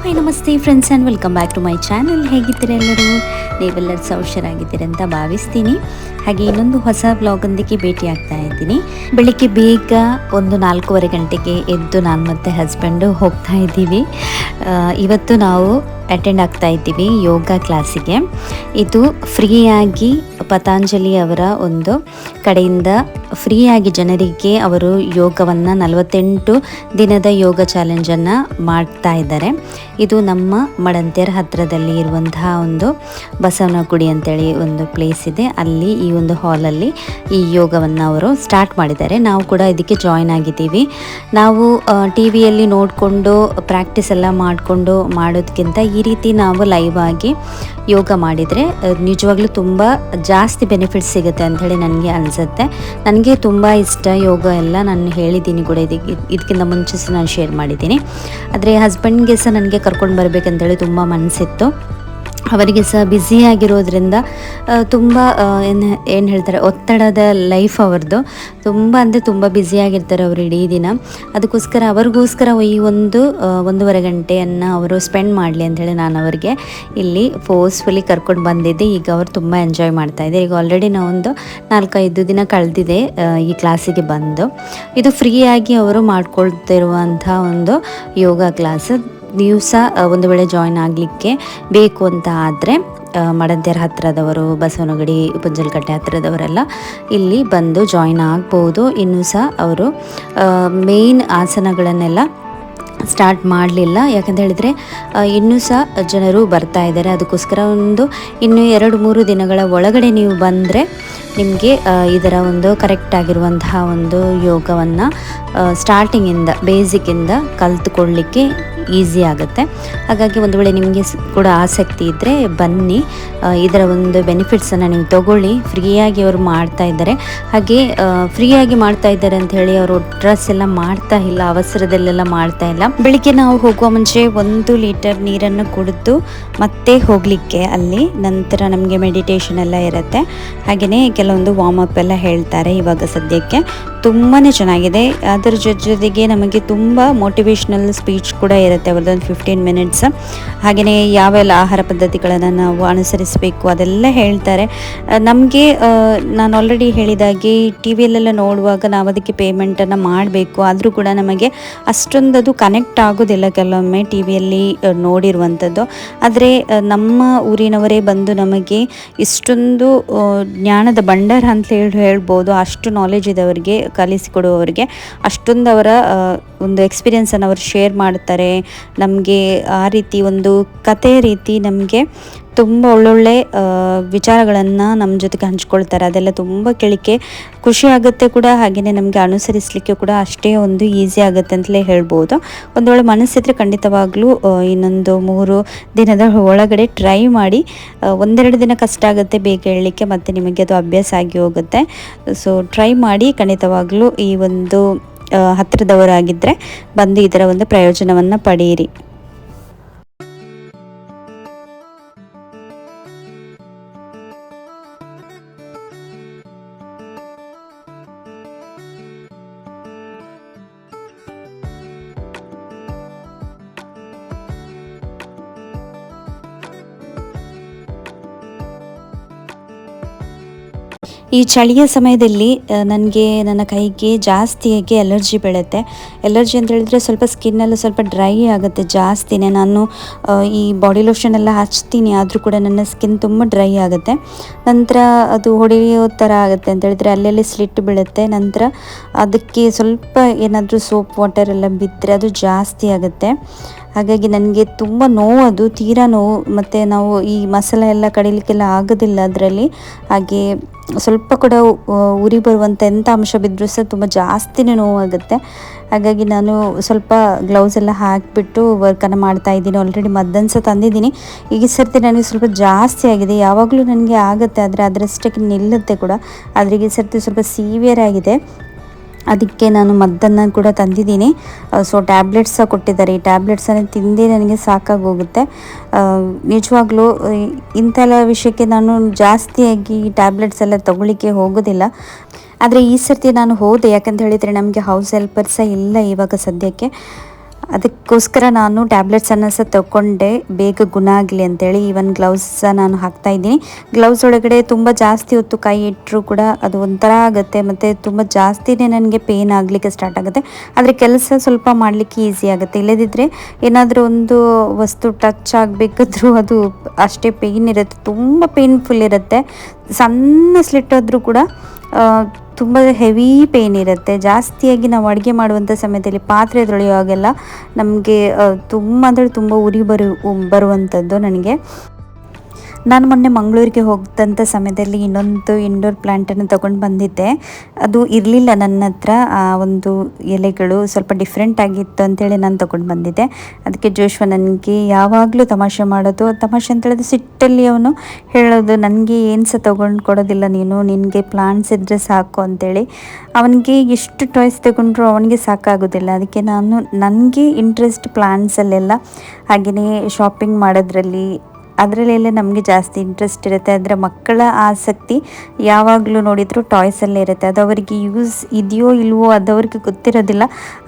Hi ನಮಸ್ತೆ friends and welcome back to my channel. ಹೇಗಿದ್ದೀರಾ ಎಲ್ಲರೂ? ನೀವೆಲ್ಲರೂ ಹುಷಾರಾಗಿದ್ದೀರ ಅಂತ ಭಾವಿಸ್ತೀನಿ. ಹಾಗೆ ಇನ್ನೊಂದು ಹೊಸ ವ್ಲಾಗೊಂದಿಗೆ ಭೇಟಿ ಆಗ್ತಾ ಇದ್ದೀನಿ. ಬೆಳಿಗ್ಗೆ ಬೇಗ ಒಂದು 4:15 ಗಂಟೆಗೆ ಎದ್ದು ನಾನು ಮತ್ತು ಹಸ್ಬೆಂಡು ಹೋಗ್ತಾ ಇದ್ದೀವಿ. ಇವತ್ತು ನಾವು ಅಟೆಂಡ್ ಆಗ್ತಾ ಇದ್ದೀವಿ ಯೋಗ ಕ್ಲಾಸಿಗೆ. ಇದು ಫ್ರೀಯಾಗಿ ಪತಂಜಲಿ ಅವರ ಒಂದು ಕಡೆಯಿಂದ ಫ್ರೀಯಾಗಿ ಜನರಿಗೆ ಅವರು ಯೋಗವನ್ನು 48 ದಿನದ ಯೋಗ ಚಾಲೆಂಜನ್ನು ಮಾಡ್ತಾ ಇದ್ದಾರೆ. ಇದು ನಮ್ಮ ಮಡಂತ್ಯರ ಹತ್ತಿರದಲ್ಲಿ ಇರುವಂತಹ ಒಂದು ಬಸವನಗುಡಿ ಅಂತೇಳಿ ಒಂದು ಪ್ಲೇಸ್ ಇದೆ. ಅಲ್ಲಿ ಈ ಒಂದು ಹಾಲಲ್ಲಿ ಈ ಯೋಗವನ್ನು ಅವರು ಸ್ಟಾರ್ಟ್ ಮಾಡಿದ್ದಾರೆ. ನಾವು ಕೂಡ ಇದಕ್ಕೆ ಜಾಯ್ನ್ ಆಗಿದ್ದೀವಿ. ನಾವು ಟಿ ವಿಯಲ್ಲಿ ನೋಡಿಕೊಂಡು ಪ್ರಾಕ್ಟೀಸ್ ಎಲ್ಲ ಮಾಡಿಕೊಂಡು ಮಾಡೋದಕ್ಕಿಂತ ಈ ರೀತಿ ನಾವು ಲೈವ್ ಆಗಿ ಯೋಗ ಮಾಡಿದರೆ ನಿಜವಾಗ್ಲೂ ತುಂಬ ಜಾಸ್ತಿ ಬೆನಿಫಿಟ್ಸ್ ಸಿಗುತ್ತೆ ಅಂಥೇಳಿ ನನಗೆ ಅನಿಸುತ್ತೆ. ನನಗೆ ತುಂಬ ಇಷ್ಟ ಯೋಗ ಎಲ್ಲ. ನಾನು ಹೇಳಿದ್ದೀನಿ ಕೂಡ ಇದಕ್ಕಿಂತ ಮುಂಚೆ ಸಹ ನಾನು ಶೇರ್ ಮಾಡಿದ್ದೀನಿ. ಆದರೆ ಹಸ್ಬೆಂಡ್ಗೆ ಸಹ ನನಗೆ ಕರ್ಕೊಂಡು ಬರಬೇಕಂತೇಳಿ ತುಂಬ ಮನಸ್ಸಿತ್ತು. ಅವರಿಗೆ ಸಹ ಬ್ಯುಸಿಯಾಗಿರೋದ್ರಿಂದ ತುಂಬ ಏನು ಹೇಳ್ತಾರೆ, ಒತ್ತಡದ ಲೈಫ್ ಅವ್ರದ್ದು. ತುಂಬ ಅಂದರೆ ತುಂಬ ಬ್ಯುಸಿಯಾಗಿರ್ತಾರೆ ಅವರು ಇಡೀ ದಿನ. ಅದಕ್ಕೋಸ್ಕರ ಅವ್ರಿಗೋಸ್ಕರ ಈ 1.5 ಗಂಟೆಯನ್ನು ಅವರು ಸ್ಪೆಂಡ್ ಮಾಡಲಿ ಅಂಥೇಳಿ ನಾನು ಅವರಿಗೆ ಇಲ್ಲಿ ಫೋರ್ಸ್ಫುಲಿ ಕರ್ಕೊಂಡು ಬಂದಿದ್ದೆ. ಈಗ ಅವರು ತುಂಬ ಎಂಜಾಯ್ ಮಾಡ್ತಾಯಿದ್ದೆ. ಈಗ ಆಲ್ರೆಡಿ ನಾವೊಂದು 4-5 ದಿನ ಕಳೆದಿದೆ ಈ ಕ್ಲಾಸಿಗೆ ಬಂದು. ಇದು ಫ್ರೀಯಾಗಿ ಅವರು ಮಾಡ್ಕೊಳ್ತಿರುವಂಥ ಒಂದು ಯೋಗ ಕ್ಲಾಸ್. ನೀವು ಸಹ ಒಂದು ವೇಳೆ ಜಾಯ್ನ್ ಆಗಲಿಕ್ಕೆ ಬೇಕು ಅಂತ ಆದರೆ ಮಡಂತ್ಯರ ಹತ್ತಿರದವರು, ಬಸವನಗುಡಿ, ಪುಂಜಲಕಟ್ಟೆ ಹತ್ತಿರದವರೆಲ್ಲ ಇಲ್ಲಿ ಬಂದು ಜಾಯ್ನ್ ಆಗ್ಬೋದು. ಇನ್ನೂ ಸಹ ಅವರು ಮೇನ್ ಆಸನಗಳನ್ನೆಲ್ಲ ಸ್ಟಾರ್ಟ್ ಮಾಡಲಿಲ್ಲ. ಯಾಕಂತ ಹೇಳಿದರೆ ಇನ್ನೂ ಸಹ ಜನರು ಬರ್ತಾ ಇದ್ದಾರೆ. ಅದಕ್ಕೋಸ್ಕರ ಇನ್ನೂ 2-3 ದಿನಗಳ ಒಳಗಡೆ ನೀವು ಬಂದರೆ ನಿಮಗೆ ಇದರ ಒಂದು ಕರೆಕ್ಟ್ ಆಗಿರುವಂತಹ ಒಂದು ಯೋಗವನ್ನು ಸ್ಟಾರ್ಟಿಂಗಿಂದ ಬೇಸಿಕ್ಕಿಂದ ಕಲಿತುಕೊಳ್ಳಲಿಕ್ಕೆ ಈಸಿ ಆಗುತ್ತೆ. ಹಾಗಾಗಿ ಒಂದು ವೇಳೆ ನಿಮಗೆ ಕೂಡ ಆಸಕ್ತಿ ಇದ್ದರೆ ಬನ್ನಿ, ಇದರ ಒಂದು ಬೆನಿಫಿಟ್ಸನ್ನು ನೀವು ತಗೊಳ್ಳಿ. ಫ್ರೀಯಾಗಿ ಅವರು ಮಾಡ್ತಾ ಇದ್ದಾರೆ. ಹಾಗೆ ಫ್ರೀಯಾಗಿ ಮಾಡ್ತಾ ಇದ್ದಾರೆ ಅಂತ ಹೇಳಿ ಅವರು ಡ್ರೆಸ್ ಎಲ್ಲ ಮಾಡ್ತಾ ಇಲ್ಲ, ಅವಸರದಲ್ಲೆಲ್ಲ ಮಾಡ್ತಾ ಇಲ್ಲ. ಬೆಳಿಗ್ಗೆ ನಾವು ಹೋಗುವ ಮುಂಚೆ 1 ಲೀಟರ್ ನೀರನ್ನು ಕುಡಿದು ಮತ್ತೆ ಹೋಗಲಿಕ್ಕೆ ಅಲ್ಲಿ ನಂತರ ನಮಗೆ ಮೆಡಿಟೇಷನ್ ಎಲ್ಲ ಇರುತ್ತೆ. ಹಾಗೆಯೇ ಕೆಲವೊಂದು ವಾರ್ಮಪ್ ಎಲ್ಲ ಹೇಳ್ತಾರೆ. ಇವಾಗ ಸದ್ಯಕ್ಕೆ ತುಂಬಾ ಚೆನ್ನಾಗಿದೆ. ಅದರ ಜೊತೆಗೆ ನಮಗೆ ತುಂಬ ಮೋಟಿವೇಶ್ನಲ್ ಸ್ಪೀಚ್ ಕೂಡ ಇರುತ್ತೆ ಅವ್ರದ್ದೊಂದು 15 ಮಿನಿಟ್ಸ್. ಹಾಗೆಯೇ ಯಾವೆಲ್ಲ ಆಹಾರ ಪದ್ಧತಿಗಳನ್ನು ನಾವು ಅನುಸರಿಸಬೇಕು ಅದೆಲ್ಲ ಹೇಳ್ತಾರೆ. ನಮಗೆ ನಾನು ಆಲ್ರೆಡಿ ಹೇಳಿದಾಗೆ ಟಿ ವಿಯಲ್ಲೆಲ್ಲ ನೋಡುವಾಗ ನಾವು ಅದಕ್ಕೆ ಪೇಮೆಂಟನ್ನು ಮಾಡಬೇಕು. ಆದರೂ ಕೂಡ ನಮಗೆ ಅಷ್ಟೊಂದು ಕನೆಕ್ಟ್ ಆಗೋದಿಲ್ಲ ಕೆಲವೊಮ್ಮೆ ಟಿ ವಿಯಲ್ಲಿ ನೋಡಿರುವಂಥದ್ದು. ಆದರೆ ನಮ್ಮ ಊರಿನವರೇ ಬಂದು ನಮಗೆ ಇಷ್ಟೊಂದು ಜ್ಞಾನದ ಭಂಡಾರ ಅಂತ ಹೇಳ್ಬೋದು. ಅಷ್ಟು ನಾಲೆಜ್ ಇದೆ ಅವರಿಗೆ, ಕಲಿಸಿಕೊಡುವವರಿಗೆ. ಅಷ್ಟೊಂದು ಅವರ ಒಂದು ಎಕ್ಸ್ಪೀರಿಯೆನ್ಸನ್ನು ಅವರು ಶೇರ್ ಮಾಡ್ತಾರೆ ನಮಗೆ. ಆ ರೀತಿ ಒಂದು ಕತೆ ರೀತಿ ನಮಗೆ ತುಂಬ ಒಳ್ಳೊಳ್ಳೆ ವಿಚಾರಗಳನ್ನು ನಮ್ಮ ಜೊತೆಗೆ ಹಂಚ್ಕೊಳ್ತಾರೆ. ಅದೆಲ್ಲ ತುಂಬ ಕೇಳಲಿಕ್ಕೆ ಖುಷಿ ಆಗುತ್ತೆ ಕೂಡ. ಹಾಗೆಯೇ ನಮಗೆ ಅನುಸರಿಸಲಿಕ್ಕೆ ಕೂಡ ಅಷ್ಟೇ ಒಂದು ಈಸಿ ಆಗುತ್ತೆ ಅಂತಲೇ ಹೇಳ್ಬೋದು. ಒಂದು ವೇಳೆ ಮನಸ್ಸಿದ್ರೆ ಖಂಡಿತವಾಗ್ಲೂ ಇನ್ನೊಂದು 3 ದಿನದ ಒಳಗಡೆ ಟ್ರೈ ಮಾಡಿ. 1-2 ದಿನ ಕಷ್ಟ ಆಗುತ್ತೆ ಬೇಗ ಹೇಳಲಿಕ್ಕೆ, ಮತ್ತು ನಿಮಗೆ ಅದು ಅಭ್ಯಾಸ ಆಗಿ ಹೋಗುತ್ತೆ. ಸೊ ಟ್ರೈ ಮಾಡಿ ಖಂಡಿತವಾಗ್ಲೂ. ಈ ಒಂದು ಹತ್ತಿರದವರಾಗಿದ್ದರೆ ಬಂದು ಇದರ ಒಂದು ಪ್ರಯೋಜನವನ್ನು ಪಡೆಯಿರಿ. ಈ ಚಳಿಯ ಸಮಯದಲ್ಲಿ ನನಗೆ ನನ್ನ ಕೈಗೆ ಜಾಸ್ತಿಯಾಗಿ ಎಲರ್ಜಿ ಬೀಳುತ್ತೆ. ಎಲರ್ಜಿ ಅಂತ ಹೇಳಿದ್ರೆ ಸ್ವಲ್ಪ ಸ್ಕಿನ್ನೆಲ್ಲ ಸ್ವಲ್ಪ ಡ್ರೈ ಆಗುತ್ತೆ ಜಾಸ್ತಿನೇ. ನಾನು ಈ ಬಾಡಿ ಲೋಷನ್ ಎಲ್ಲ ಹಚ್ತೀನಿ, ಆದರೂ ಕೂಡ ನನ್ನ ಸ್ಕಿನ್ ತುಂಬ ಡ್ರೈ ಆಗುತ್ತೆ. ನಂತರ ಅದು ಹೊಡೆಯೋ ಥರ ಆಗುತ್ತೆ ಅಂತ ಹೇಳಿದ್ರೆ ಅಲ್ಲೆಲ್ಲಿ ಸ್ಲಿಟ್ ಬೀಳುತ್ತೆ. ನಂತರ ಅದಕ್ಕೆ ಸ್ವಲ್ಪ ಏನಾದರೂ ಸೋಪ್ ವಾಟರ್ ಎಲ್ಲ ಬಿದ್ದರೆ ಅದು ಜಾಸ್ತಿ ಆಗುತ್ತೆ. ಹಾಗಾಗಿ ನನಗೆ ತುಂಬ ನೋವು, ಅದು ತೀರಾ ನೋವು. ಮತ್ತು ನಾವು ಈ ಮಸಾಲೆ ಎಲ್ಲ ಕಡಿಲಿಕ್ಕೆಲ್ಲ ಆಗೋದಿಲ್ಲ ಅದರಲ್ಲಿ. ಹಾಗೆ ಸ್ವಲ್ಪ ಕೂಡ ಉರಿ ಬರುವಂಥ ಎಂಥ ಅಂಶ ಬಿದ್ದರೂ ಸಹ ತುಂಬ ಜಾಸ್ತಿನೇ ನೋವಾಗುತ್ತೆ. ಹಾಗಾಗಿ ನಾನು ಸ್ವಲ್ಪ ಗ್ಲೌಸ್ ಎಲ್ಲ ಹಾಕಿಬಿಟ್ಟು ವರ್ಕನ್ನು ಮಾಡ್ತಾಯಿದ್ದೀನಿ. ಆಲ್ರೆಡಿ ಮದ್ದನ್ನು ಸಹ ತಂದಿದ್ದೀನಿ. ಈಗ ಸರ್ತಿ ನನಗೆ ಸ್ವಲ್ಪ ಜಾಸ್ತಿ ಆಗಿದೆ. ಯಾವಾಗಲೂ ನನಗೆ ಆಗುತ್ತೆ, ಆದರೆ ಅದರಷ್ಟಕ್ಕೆ ನಿಲ್ಲುತ್ತೆ ಕೂಡ. ಆದರೆ ಈ ಸರ್ತಿ ಸ್ವಲ್ಪ ಸೀವಿಯರ್ ಆಗಿದೆ. ಅದಕ್ಕೆ ನಾನು ಮದ್ದನ್ನು ಕೂಡ ತಂದಿದ್ದೀನಿ. ಸೊ ಟ್ಯಾಬ್ಲೆಟ್ಸ್ ಸಹ ಕೊಟ್ಟಿದ್ದಾರೆ. ಈ ಟ್ಯಾಬ್ಲೆಟ್ಸನ್ನು ತಿಂದೇ ನನಗೆ ಸಾಕಾಗಿ ಹೋಗುತ್ತೆ. ನಿಜವಾಗ್ಲೂ ಇಂಥೆಲ್ಲ ವಿಷಯಕ್ಕೆ ನಾನು ಜಾಸ್ತಿಯಾಗಿ ಟ್ಯಾಬ್ಲೆಟ್ಸ್ ಎಲ್ಲ ತೊಗೊಳ್ಳಿಕ್ಕೆ ಹೋಗೋದಿಲ್ಲ. ಆದರೆ ಈ ಸರ್ತಿ ನಾನು ಹೋದೆ. ಯಾಕಂತ ಹೇಳಿದರೆ ನಮಗೆ ಹೌಸ್ ಹೆಲ್ಪರ್ಸ ಇಲ್ಲ ಇವಾಗ ಸದ್ಯಕ್ಕೆ. ಅದಕ್ಕೋಸ್ಕರ ನಾನು ಟ್ಯಾಬ್ಲೆಟ್ಸನ್ನು ಸಹ ತಗೊಂಡೆ ಬೇಗ ಗುಣ ಆಗಲಿ ಅಂತೇಳಿ. ಈವನ್ ಗ್ಲೌಸ್ ಸಹ ನಾನು ಹಾಕ್ತಾ ಇದ್ದೀನಿ. ಗ್ಲೌಸ್ ಒಳಗಡೆ ತುಂಬ ಜಾಸ್ತಿ ಹೊತ್ತು ಕೈ ಇಟ್ಟರೂ ಕೂಡ ಅದು ಒಂಥರ ಆಗುತ್ತೆ, ಮತ್ತು ತುಂಬ ಜಾಸ್ತಿನೇ ನನಗೆ ಪೇಯ್ನ್ ಆಗಲಿಕ್ಕೆ ಸ್ಟಾರ್ಟ್ ಆಗುತ್ತೆ. ಆದರೆ ಕೆಲಸ ಸ್ವಲ್ಪ ಮಾಡಲಿಕ್ಕೆ ಈಸಿ ಆಗುತ್ತೆ. ಇಲ್ಲದಿದ್ದರೆ ಏನಾದರೂ ಒಂದು ವಸ್ತು ಟಚ್ ಆಗಬೇಕಾದ್ರೂ ಅದು ಅಷ್ಟೇ ಪೇಯ್ನ್ ಇರುತ್ತೆ, ತುಂಬ ಪೇಯ್ನ್ಫುಲ್ ಇರುತ್ತೆ. ಸಣ್ಣ ಸ್ಲಿಟ್ ಆದರೂ ಕೂಡ ತುಂಬ ಹೆವಿ ಪೇಯ್ನ್ ಇರುತ್ತೆ. ಜಾಸ್ತಿಯಾಗಿ ನಾವು ಅಡುಗೆ ಮಾಡುವಂಥ ಸಮಯದಲ್ಲಿ ಪಾತ್ರೆ ತೊಳೆಯುವಾಗೆಲ್ಲ ನಮಗೆ ತುಂಬ ಅಂದರೆ ತುಂಬ ಉರಿ ಬರುವಂಥದ್ದು ನನಗೆ. ನಾನು ಮೊನ್ನೆ ಮಂಗಳೂರಿಗೆ ಹೋದಂಥ ಸಮಯದಲ್ಲಿ ಇನ್ನೊಂದು ಇಂಡೋರ್ ಪ್ಲ್ಯಾಂಟನ್ನು ತೊಗೊಂಡು ಬಂದಿದ್ದೆ. ಅದು ಇರಲಿಲ್ಲ ನನ್ನ ಹತ್ರ. ಆ ಒಂದು ಎಲೆಗಳು ಸ್ವಲ್ಪ ಡಿಫ್ರೆಂಟ್ ಆಗಿತ್ತು ಅಂತೇಳಿ ನಾನು ತೊಗೊಂಡು ಬಂದಿದ್ದೆ. ಅದಕ್ಕೆ ಜೋಶ್ವ ನನಗೆ ಯಾವಾಗಲೂ ತಮಾಷೆ ಮಾಡೋದು, ತಮಾಷೆ ಅಂತ ಹೇಳಿದ್ರೆ ಸಿಟ್ಟಲ್ಲಿ ಅವನು ಹೇಳೋದು, ನನಗೆ ಏನು ಸಹ ತೊಗೊಂಡು ಕೊಡೋದಿಲ್ಲ ನೀನು, ನಿನಗೆ ಪ್ಲಾಂಟ್ಸ್ ಇದ್ದರೆ ಸಾಕು ಅಂತೇಳಿ. ಅವನಿಗೆ ಎಷ್ಟು ಟಾಯ್ಸ್ ತಗೊಂಡ್ರು ಅವನಿಗೆ ಸಾಕಾಗೋದಿಲ್ಲ. ಅದಕ್ಕೆ ನಾನು ನನಗೆ ಇಂಟ್ರೆಸ್ಟ್ ಪ್ಲಾಂಟ್ಸಲ್ಲೆಲ್ಲ, ಹಾಗೆಯೇ ಶಾಪಿಂಗ್ ಮಾಡೋದ್ರಲ್ಲಿ ಅದರಲ್ಲೆಲ್ಲ ನಮಗೆ ಜಾಸ್ತಿ ಇಂಟ್ರೆಸ್ಟ್ ಇರುತ್ತೆ. ಆದರೆ ಮಕ್ಕಳ ಆಸಕ್ತಿ ಯಾವಾಗಲೂ ನೋಡಿದರೂ ಟಾಯ್ಸಲ್ಲೇ ಇರುತ್ತೆ. ಅದು ಅವರಿಗೆ ಯೂಸ್ ಇದೆಯೋ ಇಲ್ವೋ ಅದು ಅವ್ರಿಗೆ ಗೊತ್ತಿರೋದಿಲ್ಲ,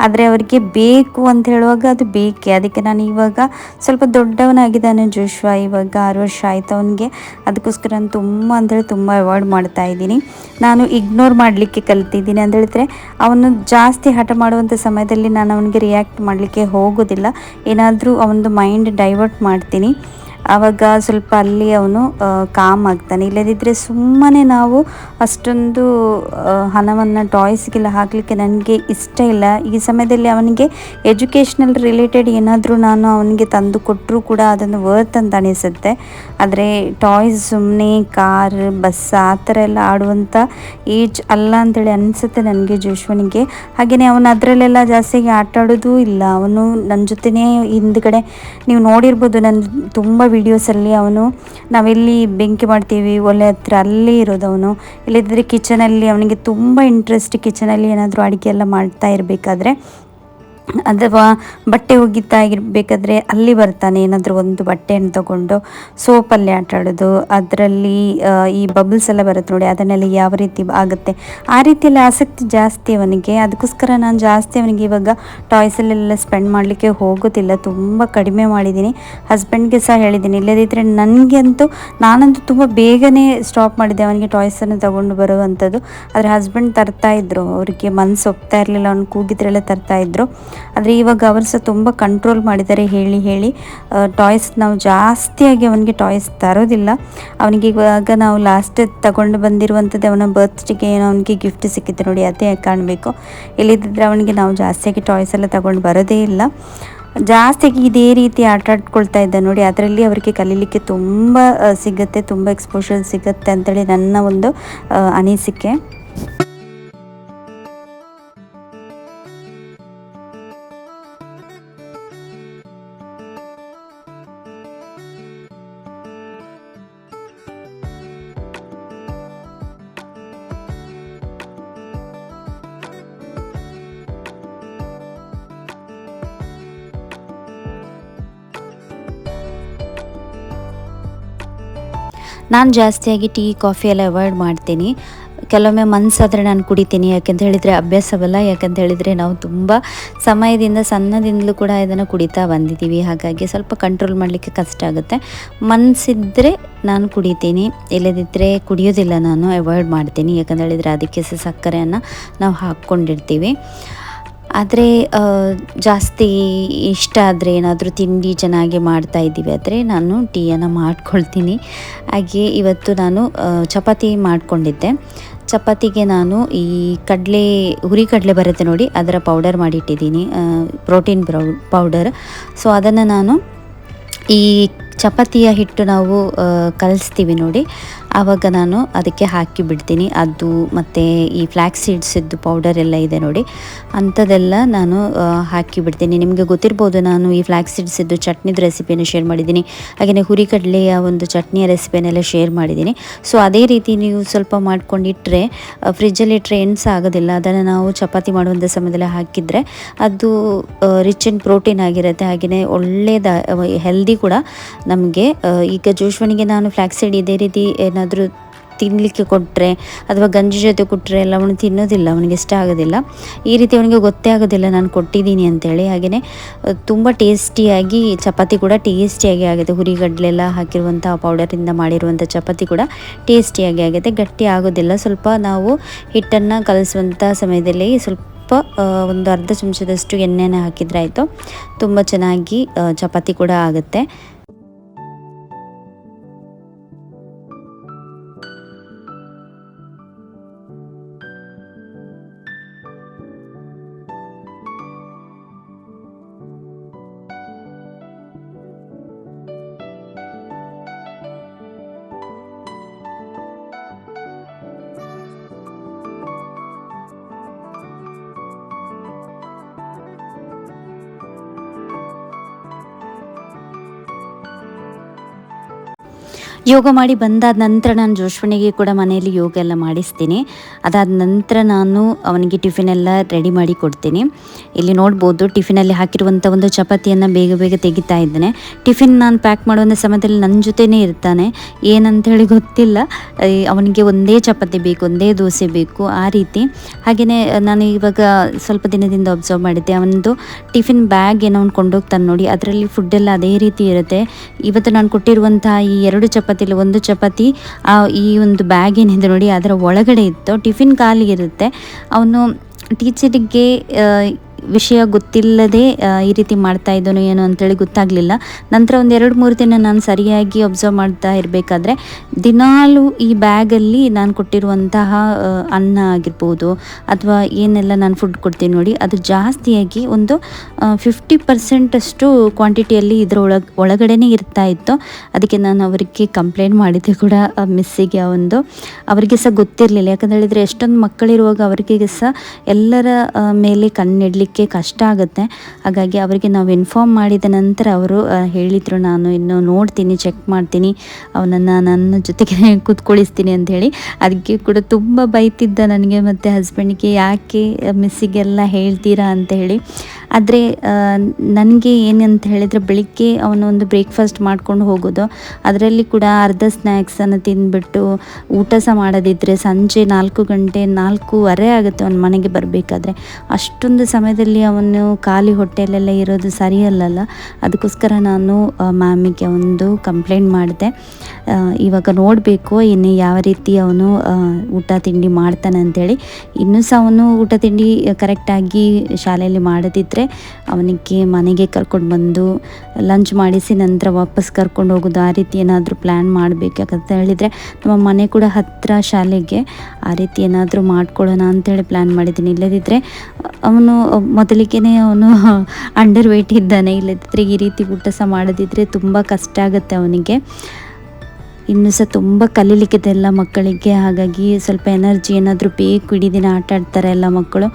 ಆದರೆ ಅವರಿಗೆ ಬೇಕು ಅಂತ ಹೇಳುವಾಗ ಅದು ಬೇಕೇ. ಅದಕ್ಕೆ ನಾನು ಇವಾಗ ಸ್ವಲ್ಪ ದೊಡ್ಡವನಾಗಿದ್ದಾನೆ ಜೋಶ್ವ, ಇವಾಗ 6 ವರ್ಷ ಆಯಿತು ಅವನಿಗೆ. ಅದಕ್ಕೋಸ್ಕರ ನಾನು ತುಂಬ ಅಂತೇಳಿ ತುಂಬ ಅವಾಯ್ಡ್ ಮಾಡ್ತಾ ಇದ್ದೀನಿ. ನಾನು ಇಗ್ನೋರ್ ಮಾಡಲಿಕ್ಕೆ ಕಲ್ತಿದ್ದೀನಿ. ಅಂತ ಹೇಳಿದ್ರೆ ಅವನು ಜಾಸ್ತಿ ಹಠ ಮಾಡುವಂಥ ಸಮಯದಲ್ಲಿ ನಾನು ಅವನಿಗೆ ರಿಯಾಕ್ಟ್ ಮಾಡಲಿಕ್ಕೆ ಹೋಗೋದಿಲ್ಲ. ಏನಾದರೂ ಅವನದು ಮೈಂಡ್ ಡೈವರ್ಟ್ ಮಾಡ್ತೀನಿ, ಆವಾಗ ಸ್ವಲ್ಪ ಅಲ್ಲಿ ಅವನು ಕಾಮ್ ಆಗ್ತಾನೆ. ಇಲ್ಲದಿದ್ದರೆ ಸುಮ್ಮನೆ ನಾವು ಅಷ್ಟೊಂದು ಹಣವನ್ನು ಟಾಯ್ಸ್ಗೆಲ್ಲ ಹಾಕಲಿಕ್ಕೆ ನನಗೆ ಇಷ್ಟ ಇಲ್ಲ. ಈ ಸಮಯದಲ್ಲಿ ಅವನಿಗೆ ಎಜುಕೇಷ್ನಲ್ ರಿಲೇಟೆಡ್ ಏನಾದರೂ ನಾನು ಅವನಿಗೆ ತಂದು ಕೊಟ್ಟರೂ ಕೂಡ ಅದನ್ನು ವರ್ತ್ ಅಂತ ಅನಿಸುತ್ತೆ. ಆದರೆ ಟಾಯ್ಸ್ ಸುಮ್ಮನೆ ಕಾರ್, ಬಸ್ ಆ ಥರ ಎಲ್ಲ ಆಡುವಂಥ ಏಜ್ ಅಲ್ಲ ಅಂತೇಳಿ ಅನಿಸುತ್ತೆ ನನಗೆ ಜೋಶ್ವನಿಗೆ. ಹಾಗೆಯೇ ಅವನು ಅದರಲ್ಲೆಲ್ಲ ಜಾಸ್ತಿಯಾಗಿ ಆಟ ಆಡೋದೂ ಇಲ್ಲ. ಅವನು ನನ್ನ ಜೊತೆನೇ ಹಿಂದ್ಗಡೆ ನೀವು ನೋಡಿರ್ಬೋದು ನನ್ನ ತುಂಬ ವೀಡಿಯೋಸಲ್ಲಿ ಅವನು ನಾವೆಲ್ಲಿ ಬೆಂಕಿ ಮಾಡ್ತೀವಿ ಒಲೆ ಹತ್ರ ಅಲ್ಲೇ ಇರೋದು ಅವನು. ಇಲ್ಲದಿದ್ದರೆ ಕಿಚನಲ್ಲಿ ಅವನಿಗೆ ತುಂಬ ಇಂಟ್ರೆಸ್ಟ್, ಕಿಚನಲ್ಲಿ ಏನಾದರೂ ಅಡುಗೆ ಎಲ್ಲ ಮಾಡ್ತಾ ಇರಬೇಕಾದ್ರೆ ಅಥವಾ ಬಟ್ಟೆ ಒಗಿತಾ ಇರಬೇಕಾದ್ರೆ ಅಲ್ಲಿ ಬರ್ತಾನೆ. ಏನಾದರೂ ಒಂದು ಬಟ್ಟೆಯನ್ನು ತಗೊಂಡು ಸೋಪಲ್ಲಿ ಆಟ ಆಡೋದು, ಅದರಲ್ಲಿ ಈ ಬಬಲ್ಸ್ ಎಲ್ಲ ಬರುತ್ತೆ ನೋಡಿ, ಅದನ್ನೆಲ್ಲ ಯಾವ ರೀತಿ ಆಗುತ್ತೆ ಆ ರೀತಿಯಲ್ಲಿ ಆಸಕ್ತಿ ಜಾಸ್ತಿ ಅವನಿಗೆ. ಅದಕ್ಕೋಸ್ಕರ ನಾನು ಜಾಸ್ತಿ ಅವನಿಗೆ ಇವಾಗ ಟಾಯ್ಸಲ್ಲೆಲ್ಲ ಸ್ಪೆಂಡ್ ಮಾಡಲಿಕ್ಕೆ ಹೋಗೋದಿಲ್ಲ, ತುಂಬ ಕಡಿಮೆ ಮಾಡಿದ್ದೀನಿ. ಹಸ್ಬೆಂಡ್ಗೆ ಸಹ ಹೇಳಿದ್ದೀನಿ, ಇಲ್ಲದಿದ್ದರೆ ನನಗಂತೂ ನಾನಂತೂ ತುಂಬ ಬೇಗನೆ ಸ್ಟಾಪ್ ಮಾಡಿದ್ದೆ ಅವನಿಗೆ ಟಾಯ್ಸನ್ನು ತಗೊಂಡು ಬರುವಂಥದ್ದು. ಆದರೆ ಹಸ್ಬೆಂಡ್ ತರ್ತಾಯಿದ್ರು, ಅವರಿಗೆ ಮನಸ್ಸು ಒಪ್ತಾ ಇರಲಿಲ್ಲ, ಅವ್ನು ಕೂಗಿದ್ರೆಲ್ಲ ತರ್ತಾಯಿದ್ರು. ಆದರೆ ಇವಾಗ ಅವರು ಸಹ ತುಂಬ ಕಂಟ್ರೋಲ್ ಮಾಡಿದ್ದಾರೆ ಹೇಳಿ ಟಾಯ್ಸ್ ನಾವು ಜಾಸ್ತಿಯಾಗಿ ಅವನಿಗೆ ಟಾಯ್ಸ್ ತರೋದಿಲ್ಲ. ಅವನಿಗೆ ಇವಾಗ ನಾವು ಲಾಸ್ಟ್ ತಗೊಂಡು ಬಂದಿರುವಂಥದ್ದು ಅವನ ಬರ್ತ್ಡೇಗೆ ಏನೋ ಅವನಿಗೆ ಗಿಫ್ಟ್ ಸಿಕ್ಕಿತ್ತು ನೋಡಿ, ಅದೇ ಕಾಣಬೇಕು. ಇಲ್ಲದಿದ್ದರೆ ಅವನಿಗೆ ನಾವು ಜಾಸ್ತಿಯಾಗಿ ಟಾಯ್ಸ್ ಎಲ್ಲ ತಗೊಂಡು ಬರೋದೇ ಇಲ್ಲ. ಜಾಸ್ತಿಯಾಗಿ ಇದೇ ರೀತಿ ಆಟ ಆಡ್ಕೊಳ್ತಾ ಇದ್ದ ನೋಡಿ, ಅದರಲ್ಲಿ ಅವರಿಗೆ ಕಲೀಲಿಕ್ಕೆ ತುಂಬ ಸಿಗುತ್ತೆ, ತುಂಬ ಎಕ್ಸ್ಪೋಷರ್ ಸಿಗುತ್ತೆ ಅಂತೇಳಿ ನನ್ನ ಒಂದು ಅನಿಸಿಕೆ. ನಾನು ಜಾಸ್ತಿಯಾಗಿ ಟೀ ಕಾಫಿ ಎಲ್ಲ ಅವಾಯ್ಡ್ ಮಾಡ್ತೀನಿ. ಕೆಲವೊಮ್ಮೆ ಮನಸ್ಸಾದರೆ ನಾನು ಕುಡಿತೀನಿ, ಯಾಕೆಂತ ಹೇಳಿದರೆ ಅಭ್ಯಾಸವಲ್ಲ. ಯಾಕಂತ ಹೇಳಿದರೆ ನಾವು ತುಂಬ ಸಮಯದಿಂದ ಸಣ್ಣದಿಂದಲೂ ಕೂಡ ಇದನ್ನು ಕುಡಿತಾ ಬಂದಿದ್ದೀವಿ, ಹಾಗಾಗಿ ಸ್ವಲ್ಪ ಕಂಟ್ರೋಲ್ ಮಾಡಲಿಕ್ಕೆ ಕಷ್ಟ ಆಗುತ್ತೆ. ಮನಸ್ಸಿದ್ದರೆ ನಾನು ಕುಡಿತೀನಿ, ಇಲ್ಲದಿದ್ದರೆ ಕುಡಿಯೋದಿಲ್ಲ, ನಾನು ಅವಾಯ್ಡ್ ಮಾಡ್ತೀನಿ. ಯಾಕಂತ ಹೇಳಿದರೆ ಅದಕ್ಕೆ ಸಕ್ಕರೆಯನ್ನು ನಾವು ಹಾಕ್ಕೊಂಡಿರ್ತೀವಿ. ಆದರೆ ಜಾಸ್ತಿ ಇಷ್ಟ ಆದರೆ ಏನಾದರೂ ತಿಂಡಿ ಚೆನ್ನಾಗಿ ಮಾಡ್ತಾಯಿದ್ದೀವಿ ಆದರೆ ನಾನು ಟೀಯನ್ನು ಮಾಡ್ಕೊಳ್ತೀನಿ. ಹಾಗೆ ಇವತ್ತು ನಾನು ಚಪಾತಿ ಮಾಡಿಕೊಂಡಿದ್ದೆ. ಚಪಾತಿಗೆ ನಾನು ಈ ಹುರಿಕಡಲೆ ಬರುತ್ತೆ ನೋಡಿ, ಅದರ ಪೌಡರ್ ಮಾಡಿಟ್ಟಿದ್ದೀನಿ, ಪ್ರೋಟೀನ್ ಪೌಡರ್. ಸೊ ಅದನ್ನು ನಾನು ಈ ಚಪಾತಿಯ ಹಿಟ್ಟು ನಾವು ಕಲಿಸ್ತೀವಿ ನೋಡಿ, ಆವಾಗ ನಾನು ಅದಕ್ಕೆ ಹಾಕಿ ಬಿಡ್ತೀನಿ. ಅದು ಮತ್ತು ಈ ಫ್ಲ್ಯಾಕ್ಸ್ ಸೀಡ್ಸಿದ್ದು ಪೌಡರ್ ಎಲ್ಲ ಇದೆ ನೋಡಿ, ಅಂಥದ್ದೆಲ್ಲ ನಾನು ಹಾಕಿ ಬಿಡ್ತೀನಿ. ನಿಮಗೆ ಗೊತ್ತಿರ್ಬೋದು, ನಾನು ಈ ಫ್ಲ್ಯಾಕ್ಸ್ ಸೀಡ್ಸಿದ್ದು ಚಟ್ನಿದು ರೆಸಿಪಿಯನ್ನು ಶೇರ್ ಮಾಡಿದ್ದೀನಿ, ಹಾಗೆಯೇ ಹುರಿಕಡಲೆಯ ಒಂದು ಚಟ್ನಿಯ ರೆಸಿಪಿಯನ್ನೆಲ್ಲ ಶೇರ್ ಮಾಡಿದ್ದೀನಿ. ಸೊ ಅದೇ ರೀತಿ ನೀವು ಸ್ವಲ್ಪ ಮಾಡ್ಕೊಂಡಿಟ್ಟರೆ ಫ್ರಿಜ್ಜಲ್ಲಿಟ್ಟರೆ ಎಣ್ಸ ಆಗೋದಿಲ್ಲ. ಅದನ್ನು ನಾವು ಚಪಾತಿ ಮಾಡುವಂಥ ಸಮಯದಲ್ಲಿ ಹಾಕಿದರೆ ಅದು ರಿಚ್ ಇನ್ ಪ್ರೋಟೀನ್ ಆಗಿರುತ್ತೆ, ಹಾಗೆಯೇ ಒಳ್ಳೆಯದ ಹೆಲ್ದಿ ಕೂಡ ನಮಗೆ. ಈಗ ಜೋಶ್ವನಿಗೆ ನಾನು ಫ್ಲ್ಯಾಕ್ಸ್ ಸೀಡ್ ಇದೇ ರೀತಿ ಏನಾದರೂ ತಿನ್ನಲಿಕ್ಕೆ ಕೊಟ್ಟರೆ ಅಥವಾ ಗಂಜಿ ಜೊತೆ ಕೊಟ್ಟರೆ ಎಲ್ಲ ಅವನು ತಿನ್ನೋದಿಲ್ಲ, ಅವನಿಗೆ ಇಷ್ಟ ಆಗೋದಿಲ್ಲ. ಈ ರೀತಿ ಅವನಿಗೆ ಗೊತ್ತೇ ಆಗೋದಿಲ್ಲ ನಾನು ಕೊಟ್ಟಿದ್ದೀನಿ ಅಂತೇಳಿ. ಹಾಗೆಯೇ ತುಂಬ ಟೇಸ್ಟಿಯಾಗಿ ಚಪಾತಿ ಕೂಡ ಟೇಸ್ಟಿಯಾಗಿ ಆಗುತ್ತೆ. ಹುರಿಗಡಲೆಲ್ಲ ಹಾಕಿರುವಂಥ ಪೌಡರಿಂದ ಮಾಡಿರುವಂಥ ಚಪಾತಿ ಕೂಡ ಟೇಸ್ಟಿಯಾಗಿ ಆಗುತ್ತೆ, ಗಟ್ಟಿ ಆಗೋದಿಲ್ಲ. ಸ್ವಲ್ಪ ನಾವು ಹಿಟ್ಟನ್ನು ಕಲಿಸುವಂಥ ಸಮಯದಲ್ಲಿ ಸ್ವಲ್ಪ ಒಂದು ಅರ್ಧ ಚಮಚದಷ್ಟು ಎಣ್ಣೆನ ಹಾಕಿದ್ರೆ ಆಯಿತು, ತುಂಬ ಚೆನ್ನಾಗಿ ಚಪಾತಿ ಕೂಡ ಆಗುತ್ತೆ. ಯೋಗ ಮಾಡಿ ಬಂದಾದ ನಂತರ ನಾನು ಜೋಶ್ವನಿಗೆ ಕೂಡ ಮನೆಯಲ್ಲಿ ಯೋಗ ಎಲ್ಲ ಮಾಡಿಸ್ತೀನಿ. ಅದಾದ ನಂತರ ನಾನು ಅವನಿಗೆ ಟಿಫಿನ್ ಎಲ್ಲ ರೆಡಿ ಮಾಡಿ ಕೊಡ್ತೀನಿ. ಇಲ್ಲಿ ನೋಡ್ಬೋದು ಟಿಫಿನಲ್ಲಿ ಹಾಕಿರುವಂಥ ಒಂದು ಚಪಾತಿಯನ್ನು ಬೇಗ ಬೇಗ ತೆಗಿತಾ ಇದ್ದಾನೆ. ಟಿಫಿನ್ ನಾನು ಪ್ಯಾಕ್ ಮಾಡುವಂಥ ಸಮಯದಲ್ಲಿ ನನ್ನ ಜೊತೆನೇ ಇರ್ತಾನೆ, ಏನಂತೇಳಿ ಗೊತ್ತಿಲ್ಲ, ಅವನಿಗೆ ಒಂದೇ ಚಪಾತಿ ಬೇಕು, ಒಂದೇ ದೋಸೆ ಬೇಕು, ಆ ರೀತಿ. ಹಾಗೆಯೇ ನಾನು ಇವಾಗ ಸ್ವಲ್ಪ ದಿನದಿಂದ ಅಬ್ಸರ್ವ್ ಮಾಡಿದ್ದೆ, ಅವನದು ಟಿಫಿನ್ ಬ್ಯಾಗ್ ಏನೋ ಅವ್ನು ಕೊಂಡೋಗ್ತಾನೆ ನೋಡಿ, ಅದರಲ್ಲಿ ಫುಡ್ಡೆಲ್ಲ ಅದೇ ರೀತಿ ಇರುತ್ತೆ. ಇವತ್ತು ನಾನು ಕೊಟ್ಟಿರುವಂತಹ ಈ 2 ಚಪಾತಿಲಿ ಒಂದು ಚಪಾತಿ ಈ ಒಂದು ಬ್ಯಾಗ್ ಏನಿದೆ ನೋಡಿ ಅದರ ಒಳಗಡೆ ಇತ್ತು. ಟಿಫಿನ್ ಖಾಲಿ ಇರುತ್ತೆ. ಅವನು ಟೀಚರಿಗೆ ವಿಷಯ ಗೊತ್ತಿಲ್ಲದೆ ಈ ರೀತಿ ಮಾಡ್ತಾ ಇದ್ದನು ಏನೋ ಅಂತೇಳಿ ಗೊತ್ತಾಗಲಿಲ್ಲ. ನಂತರ ಒಂದು 2-3 ದಿನ ನಾನು ಸರಿಯಾಗಿ ಅಬ್ಸರ್ವ್ ಮಾಡ್ತಾ ಇರಬೇಕಾದ್ರೆ ದಿನಾಲೂ ಈ ಬ್ಯಾಗಲ್ಲಿ ನಾನು ಕೊಟ್ಟಿರುವಂತಹ ಅನ್ನ ಆಗಿರ್ಬೋದು ಅಥವಾ ಏನೆಲ್ಲ ನಾನು ಫುಡ್ ಕೊಡ್ತೀನಿ ನೋಡಿ, ಅದು ಜಾಸ್ತಿಯಾಗಿ ಒಂದು 50% ಅಷ್ಟು ಕ್ವಾಂಟಿಟಿಯಲ್ಲಿ ಇದರ ಒಳಗಡೆನೇ ಇರ್ತಾ ಇತ್ತು. ಅದಕ್ಕೆ ನಾನು ಅವರಿಗೆ ಕಂಪ್ಲೇಂಟ್ ಮಾಡಿದ್ದೆ ಕೂಡ ಮಿಸ್ಸಿಗೆ. ಅವರಿಗೆ ಸಹ ಗೊತ್ತಿರಲಿಲ್ಲ, ಯಾಕಂತ ಹೇಳಿದರೆ ಎಷ್ಟೊಂದು ಮಕ್ಕಳಿರುವಾಗ ಅವರಿಗೆ ಸಹ ಎಲ್ಲರ ಮೇಲೆ ಕಣ್ಣಿಡ್ಲಿಕ್ಕೆ ಕಷ್ಟ ಆಗುತ್ತೆ. ಹಾಗಾಗಿ ಅವರಿಗೆ ನಾವು ಇನ್ಫಾರ್ಮ್ ಮಾಡಿದ ನಂತರ ಅವರು ಹೇಳಿದರು, ನಾನು ಇನ್ನು ನೋಡ್ತೀನಿ, ಚೆಕ್ ಮಾಡ್ತೀನಿ, ಅವನನ್ನು ನನ್ನ ಜೊತೆಗೆ ಕೂತ್ಕೊಳಿಸ್ತೀನಿ ಅಂಥೇಳಿ. ಅದಕ್ಕೆ ಕೂಡ ತುಂಬ ಬೈತಿದ್ದ ನನಗೆ ಮತ್ತು ಹಸ್ಬೆಂಡ್ಗೆ, ಯಾಕೆ ಮಿಸ್ಸಿಗೆಲ್ಲ ಹೇಳ್ತೀರಾ ಅಂತ ಹೇಳಿ. ಆದರೆ ನನಗೆ ಏನಂತ ಹೇಳಿದರೆ ಬೆಳಿಗ್ಗೆ ಅವನು ಒಂದು ಬ್ರೇಕ್ಫಾಸ್ಟ್ ಮಾಡ್ಕೊಂಡು ಹೋಗೋದು, ಅದರಲ್ಲಿ ಕೂಡ ಅರ್ಧ ಸ್ನ್ಯಾಕ್ಸನ್ನು ತಿಂದುಬಿಟ್ಟು ಊಟ ಸಹ ಮಾಡೋದಿದ್ದರೆ ಸಂಜೆ 4 ಗಂಟೆ 4:15 ಆಗುತ್ತೆ ಅವನ ಮನೆಗೆ ಬರಬೇಕಾದ್ರೆ. ಅಷ್ಟೊಂದು ಸಮಯದಲ್ಲಿ ಅವನು ಖಾಲಿ ಹೊಟ್ಟೆಯಲ್ಲೆಲ್ಲ ಇರೋದು ಸರಿಯಲ್ಲಲ್ಲ. ಅದಕ್ಕೋಸ್ಕರ ನಾನು ಮ್ಯಾಮಿಗೆ ಒಂದು ಕಂಪ್ಲೇಂಟ್ ಮಾಡಿದೆ. ಇವಾಗ ನೋಡಬೇಕು ಇನ್ನು ಯಾವ ರೀತಿ ಅವನು ಊಟ ತಿಂಡಿ ಮಾಡ್ತಾನೆ ಅಂಥೇಳಿ. ಇನ್ನೂ ಸಹ ಅವನು ಊಟ ತಿಂಡಿ ಕರೆಕ್ಟಾಗಿ ಶಾಲೆಯಲ್ಲಿ ಮಾಡೋದಿದ್ದರೆ ಅವನಿಗೆ ಮನೆಗೆ ಕರ್ಕೊಂಡು ಬಂದು ಲಂಚ್ ಮಾಡಿಸಿ ನಂತರ ವಾಪಸ್ ಕರ್ಕೊಂಡು ಹೋಗೋದು, ಆ ರೀತಿ ಏನಾದರೂ ಪ್ಲ್ಯಾನ್ ಮಾಡಬೇಕು. ಯಾಕಂತ ಹೇಳಿದರೆ ನಮ್ಮ ಮನೆ ಕೂಡ ಹತ್ತಿರ ಶಾಲೆಗೆ, ಆ ರೀತಿ ಏನಾದರೂ ಮಾಡ್ಕೊಳ್ಳೋಣ ಅಂಥೇಳಿ ಪ್ಲ್ಯಾನ್ ಮಾಡಿದ್ದೀನಿ. ಇಲ್ಲದಿದ್ದರೆ ಅವನು ಮೊದಲಿಗೆ ಅವನು ಅಂಡರ್ ವೇಟ್ ಇದ್ದಾನೆ, ಇಲ್ಲದಿದ್ದರೆ ಈ ರೀತಿ ಊಟ ಸಹ ಮಾಡೋದಿದ್ದರೆ ತುಂಬ ಕಷ್ಟ ಆಗುತ್ತೆ ಅವನಿಗೆ. ಇನ್ನೂ ಸಹ ತುಂಬ ಕಲೀಲಿಕ್ಕಿದೆಲ್ಲ ಮಕ್ಕಳಿಗೆ, ಹಾಗಾಗಿ ಸ್ವಲ್ಪ ಎನರ್ಜಿ ಏನಾದರೂ ಬೇಕು. ಇಡೀ ದಿನ ಆಟ ಆಡ್ತಾರೆ ಎಲ್ಲ ಮಕ್ಕಳು.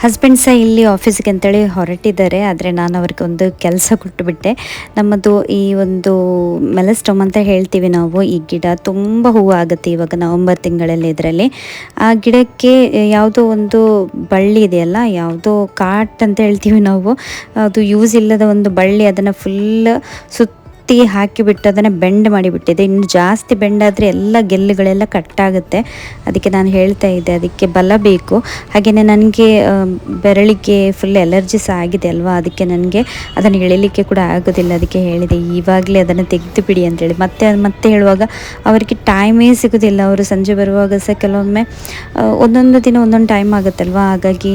ಹಸ್ಬೆಂಡ್ ಸಹ ಇಲ್ಲಿ ಆಫೀಸ್ಗೆ ಅಂತೇಳಿ ಹೊರಟಿದ್ದಾರೆ. ಆದರೆ ನಾನು ಅವ್ರಿಗೆ ಒಂದು ಕೆಲಸ ಕೊಟ್ಟುಬಿಟ್ಟೆ. ನಮ್ಮದು ಈ ಒಂದು ಮೆಲಸ್ಟೋಮ್ ಅಂತ ಹೇಳ್ತೀವಿ ನಾವು, ಈ ಗಿಡ ತುಂಬ ಹೂವು ಆಗುತ್ತೆ ಇವಾಗ ನವಂಬರ್ ತಿಂಗಳಲ್ಲಿ. ಇದರಲ್ಲಿ ಆ ಗಿಡಕ್ಕೆ ಯಾವುದೋ ಒಂದು ಬಳ್ಳಿ ಇದೆಯಲ್ಲ, ಯಾವುದೋ ಕಾಟ್ ಅಂತ ಹೇಳ್ತೀವಿ ನಾವು, ಅದು ಯೂಸ್ ಇಲ್ಲದ ಒಂದು ಬಳ್ಳಿ, ಅದನ್ನು ಫುಲ್ ಹಾಕಿಬಿಟ್ಟು ಅದನ್ನು ಬೆಂಡ್ ಮಾಡಿಬಿಟ್ಟಿದೆ. ಇನ್ನು ಜಾಸ್ತಿ ಬೆಂಡಾದರೆ ಎಲ್ಲ ಗೆಲ್ಲುಗಳೆಲ್ಲ ಕಟ್ಟಾಗುತ್ತೆ. ಅದಕ್ಕೆ ನಾನು ಹೇಳ್ತಾ ಇದ್ದೆ, ಅದಕ್ಕೆ ಬಲ ಬೇಕು. ಹಾಗೆಯೇ ನನಗೆ ಬೆರಳಿಗೆ ಫುಲ್ ಎಲರ್ಜಿ ಸಹ ಆಗಿದೆ ಅಲ್ವಾ, ಅದಕ್ಕೆ ನನಗೆ ಅದನ್ನು ಎಳಿಲಿಕ್ಕೆ ಕೂಡ ಆಗೋದಿಲ್ಲ. ಅದಕ್ಕೆ ಹೇಳಿದೆ ಇವಾಗಲೇ ಅದನ್ನು ತೆಗೆದು ಬಿಡಿ ಅಂತೇಳಿ. ಮತ್ತೆ ಹೇಳುವಾಗ ಅವರಿಗೆ ಟೈಮೇ ಸಿಗೋದಿಲ್ಲ. ಅವರು ಸಂಜೆ ಬರುವಾಗ ಸಹ ಕೆಲವೊಮ್ಮೆ ಒಂದೊಂದು ದಿನ ಒಂದೊಂದು ಟೈಮ್ ಆಗುತ್ತಲ್ವ, ಹಾಗಾಗಿ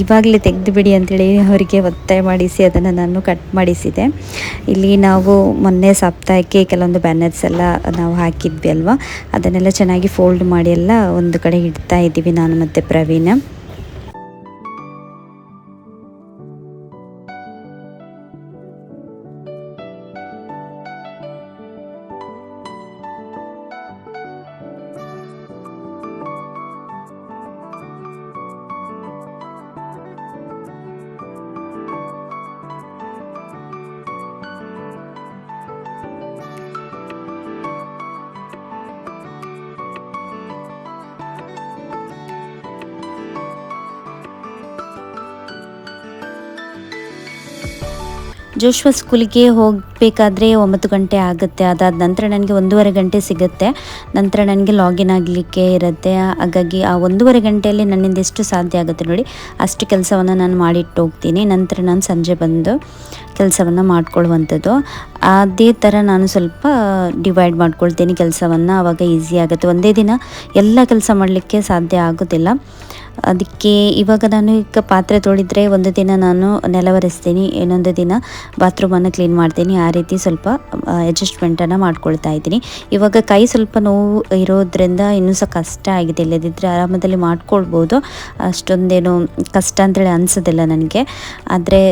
ಇವಾಗಲೇ ತೆಗೆದು ಬಿಡಿ ಅಂತೇಳಿ ಅವರಿಗೆ ಒತ್ತಾಯ ಮಾಡಿಸಿ ಅದನ್ನು ನಾನು ಕಟ್ ಮಾಡಿಸಿದೆ. ಇಲ್ಲಿ ನಾವು ಮೊನ್ನೆ ಸಪ್ತಾಹಕ್ಕೆ ಕೆಲವೊಂದು ಬ್ಯಾನರ್ಸ್ ಎಲ್ಲ ನಾವು ಹಾಕಿದ್ವಿ ಅಲ್ವಾ, ಅದನ್ನೆಲ್ಲ ಚೆನ್ನಾಗಿ ಫೋಲ್ಡ್ ಮಾಡಿ ಎಲ್ಲ ಒಂದು ಕಡೆ ಇಡ್ತಾ ಇದ್ದೀವಿ ನಾನು ಮತ್ತು ಪ್ರವೀಣ. ಜೋಶ್ವ ಸ್ಕೂಲಿಗೆ ಹೋಗಬೇಕಾದ್ರೆ 9 ಗಂಟೆ ಆಗುತ್ತೆ. ಅದಾದ ನಂತರ ನನಗೆ 1:30 ಗಂಟೆ ಸಿಗುತ್ತೆ. ನಂತರ ನನಗೆ ಲಾಗಿನ್ ಆಗಲಿಕ್ಕೆ ಇರುತ್ತೆ. ಹಾಗಾಗಿ ಆ 1:30 ಗಂಟೆಯಲ್ಲಿ ನನ್ನಿಂದ ಎಷ್ಟು ಸಾಧ್ಯ ಆಗುತ್ತೆ ನೋಡಿ ಅಷ್ಟು ಕೆಲಸವನ್ನು ನಾನು ಮಾಡಿಟ್ಟು ಹೋಗ್ತೀನಿ. ನಂತರ ನಾನು ಸಂಜೆ ಬಂದು ಕೆಲಸವನ್ನು ಮಾಡ್ಕೊಳ್ಳುವಂಥದ್ದು. ಅದೇ ಥರ ನಾನು ಸ್ವಲ್ಪ ಡಿವೈಡ್ ಮಾಡ್ಕೊಳ್ತೀನಿ ಕೆಲಸವನ್ನು. ಆವಾಗ ಈಸಿ ಆಗುತ್ತೆ. ಒಂದೇ ದಿನ ಎಲ್ಲ ಕೆಲಸ ಮಾಡಲಿಕ್ಕೆ ಸಾಧ್ಯ ಆಗೋದಿಲ್ಲ. ಅದಕ್ಕೆ ಇವಾಗ ನಾನು ಈಗ ಪಾತ್ರೆ ತೊಳೆದ್ರೆ ಒಂದು ದಿನ ನಾನು ನೆಲ ಒರೆಸ್ತೀನಿ, ಇನ್ನೊಂದು ದಿನ ಬಾತ್ರೂಮನ್ನು ಕ್ಲೀನ್ ಮಾಡ್ತೀನಿ. ಆ ರೀತಿ ಸ್ವಲ್ಪ ಅಡ್ಜಸ್ಟ್ಮೆಂಟನ್ನು ಮಾಡ್ಕೊಳ್ತಾ ಇದ್ದೀನಿ. ಇವಾಗ ಕೈ ಸ್ವಲ್ಪ ನೋವು ಇರೋದ್ರಿಂದ ಇನ್ನೂ ಸಹ ಕಷ್ಟ ಆಗಿದೆ. ಇಲ್ಲದಿದ್ದರೆ ಆರಾಮದಲ್ಲಿ ಮಾಡ್ಕೊಳ್ಬೋದು, ಅಷ್ಟೊಂದೇನು ಕಷ್ಟ ಅಂತೇಳಿ ಅನಿಸೋದಿಲ್ಲ ನನಗೆ. ಆದರೆ